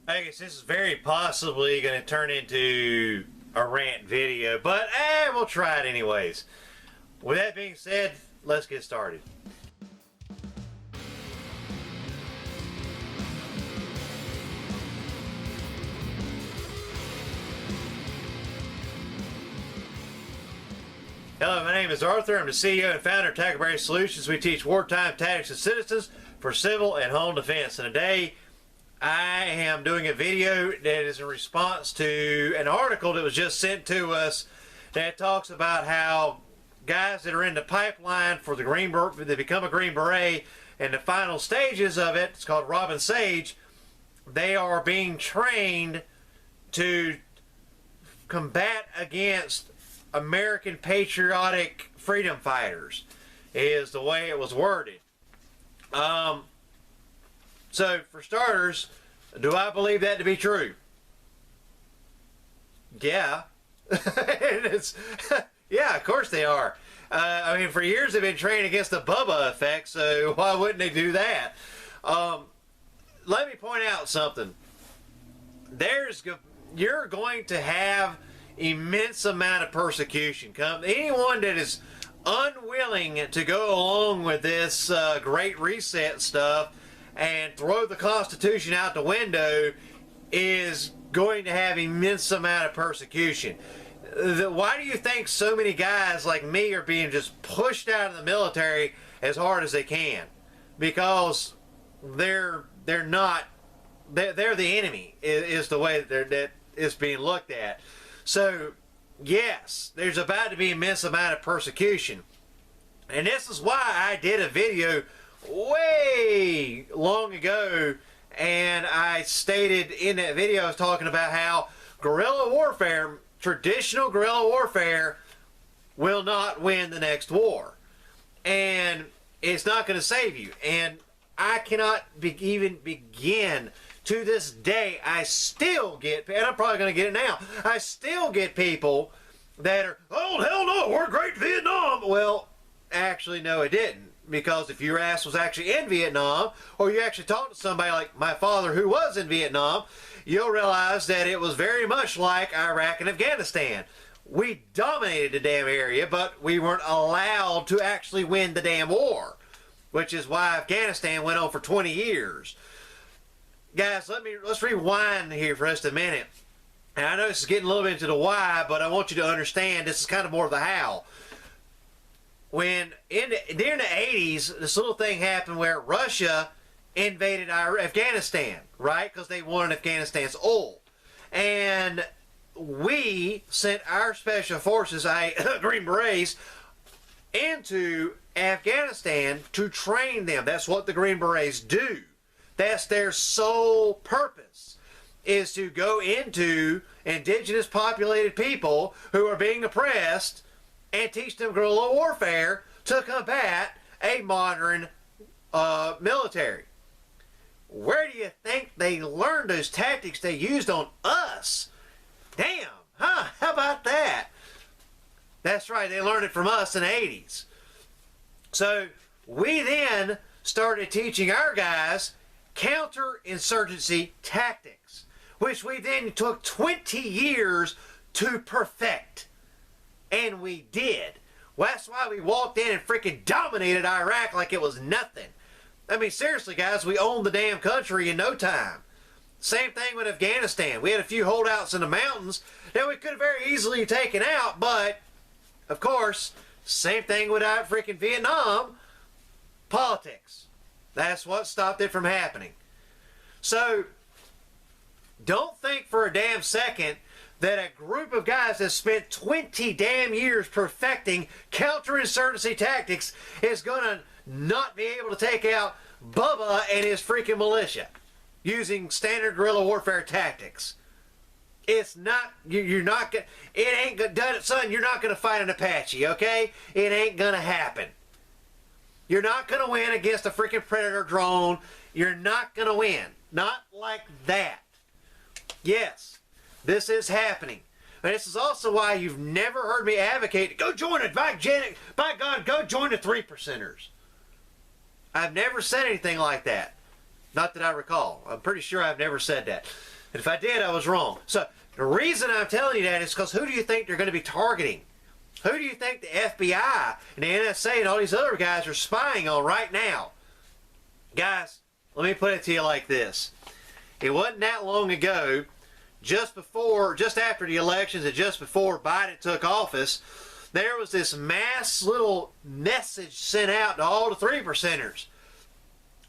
I guess this is very possibly going to turn into a rant video, but we'll try it anyways. With that being said, let's get started. Hello, my name is Arthur. I'm the CEO and founder of Tackleberry Solutions. We teach wartime tactics and citizens for civil and home defense. And today, I am doing a video that is in response to an article that was just sent to us that talks about how guys that are in the pipeline for the they become a Green Beret, and the final stages of it, it's called Robin Sage, they are being trained to combat against American patriotic freedom fighters, is the way it was worded. So, for starters, do I believe that to be true? Yeah. Yeah, of course they are. I mean, for years they've been trained against the Bubba effect, so why wouldn't they do that? Let me point out something. You're going to have immense amount of persecution come. Anyone that is unwilling to go along with this Great Reset stuff and throw the Constitution out the window is going to have immense amount of persecution. Why do you think so many guys like me are being just pushed out of the military as hard as they can? Because they're the enemy is the way that is being looked at. So yes, there's about to be immense amount of persecution, and this is why I did a video way long ago, and I stated in that video, I was talking about how guerrilla warfare, traditional guerrilla warfare, will not win the next war, and it's not going to save you. And I cannot even begin. To this day, I still get, and I'm probably going to get it now, I still get people that are, oh, hell no, we're great Vietnam. Well, actually, no, it didn't. Because if your ass was actually in Vietnam, or you actually talked to somebody like my father who was in Vietnam, you'll realize that it was very much like Iraq and Afghanistan. We dominated the damn area, but we weren't allowed to actually win the damn war, which is why Afghanistan went on for 20 years. Guys, let's rewind here for just a minute. And I know this is getting a little bit into the why, but I want you to understand this is kind of more of the how. During the 80s, this little thing happened where Russia invaded Afghanistan, right? Because they wanted Afghanistan's oil. And we sent our special forces, Green Berets, into Afghanistan to train them. That's what the Green Berets do. That's their sole purpose, is to go into indigenous populated people who are being oppressed and teach them guerrilla warfare to combat a modern military. Where do you think they learned those tactics they used on us? Damn, huh? How about that? That's right, they learned it from us in the 80s. So we then started teaching our guys counterinsurgency tactics, which we then took 20 years to perfect. And we did. Well, that's why we walked in and freaking dominated Iraq like it was nothing. I mean, seriously, guys, we owned the damn country in no time. Same thing with Afghanistan. We had a few holdouts in the mountains that we could have very easily taken out, but, of course, same thing with freaking Vietnam. Politics. That's what stopped it from happening. So, don't think for a damn second that a group of guys that spent 20 damn years perfecting counterinsurgency tactics is going to not be able to take out Bubba and his freaking militia using standard guerrilla warfare tactics. It's not, you're not going to, it ain't done it, son. You're not going to fight an Apache, okay? It ain't going to happen. You're not going to win against a freaking Predator drone. You're not going to win. Not like that. Yes, this is happening. And this is also why you've never heard me advocate, go join it, by God, go join the 3%ers. I've never said anything like that. Not that I recall. I'm pretty sure I've never said that. And if I did, I was wrong. So the reason I'm telling you that is because who do you think they're going to be targeting? Who do you think the FBI and the NSA and all these other guys are spying on right now? Guys, let me put it to you like this. It wasn't that long ago, just after the elections and just before Biden took office, there was this mass little message sent out to all the 3%ers.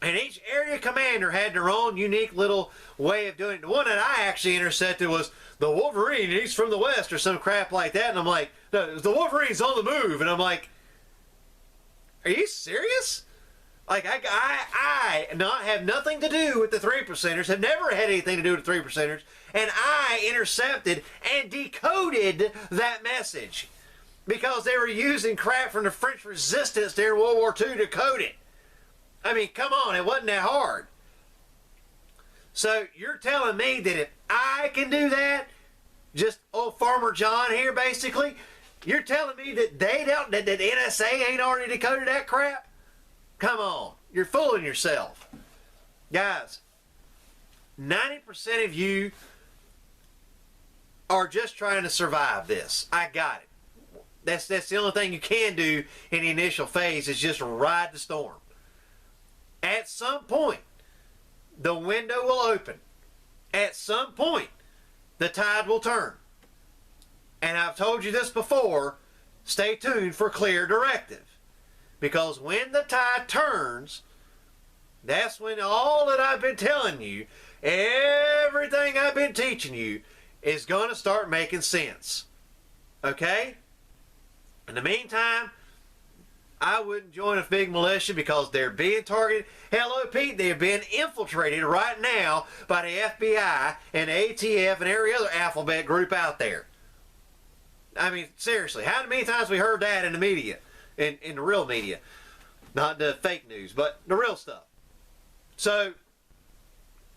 And each area commander had their own unique little way of doing it. The one that I actually intercepted was the Wolverine, he's from the West or some crap like that. And I'm like, no, the Wolverine's on the move. And I'm like, are you serious? Like, I not have nothing to do with the 3%ers, have never had anything to do with the 3%ers, and I intercepted and decoded that message because they were using crap from the French resistance during World War II to code it. I mean, come on, it wasn't that hard. So you're telling me that if I can do that, just old Farmer John here basically, you're telling me that that NSA ain't already decoded that crap? Come on, you're fooling yourself. Guys, 90% of you are just trying to survive this. I got it. That's the only thing you can do in the initial phase is just ride the storm. At some point, the window will open. At some point, the tide will turn. And I've told you this before, stay tuned for clear directive. Because when the tide turns, that's when all that I've been telling you, everything I've been teaching you, is going to start making sense. Okay? In the meantime, I wouldn't join a big militia because they're being targeted. Hello, Pete, they're being infiltrated right now by the FBI and ATF and every other alphabet group out there. I mean, seriously, how many times we heard that in the media? In the real media. Not the fake news, but the real stuff. So,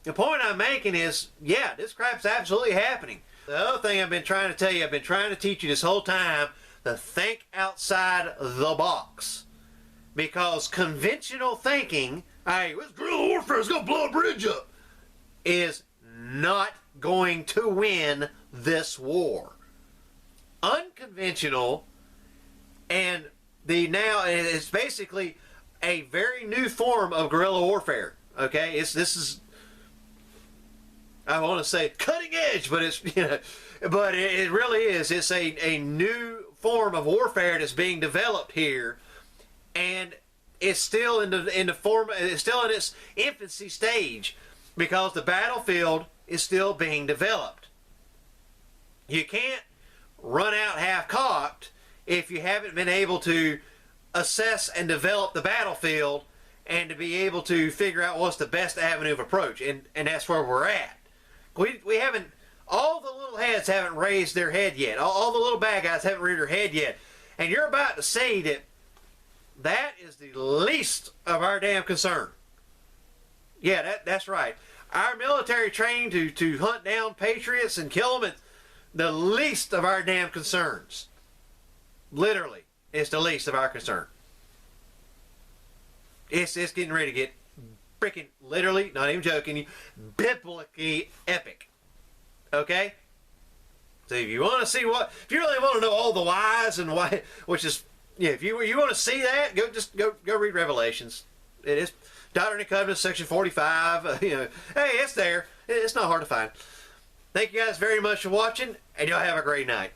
the point I'm making is, yeah, this crap's absolutely happening. The other thing I've been trying to tell you, I've been trying to teach you this whole time, to think outside the box. Because conventional thinking, hey, this guerrilla warfare is going to blow a bridge up, is not going to win this war. Unconventional, and it's basically a very new form of guerrilla warfare. Okay, this is, I want to say cutting edge, but it's but it really is. It's a new form of warfare that's being developed here, and it's still it's still in its infancy stage because the battlefield is still being developed. You can't run out half-cocked if you haven't been able to assess and develop the battlefield and to be able to figure out what's the best avenue of approach. And that's where we're at. We haven't, all the little heads haven't raised their head yet. All the little bad guys haven't reared their head yet. And you're about to see that is the least of our damn concern. Yeah, that's right. Our military trained to hunt down patriots and kill them. It's the least of our damn concerns. Literally, it's the least of our concern. It's getting ready to get freaking, literally, not even joking, biblically epic. Okay? So if you want to see if you really want to know all the whys and why, which is, yeah, if you want to see that, go read Revelations. It is Doctrine and Covenants, section 45. Hey, it's there. It's not hard to find. Thank you guys very much for watching, and y'all have a great night.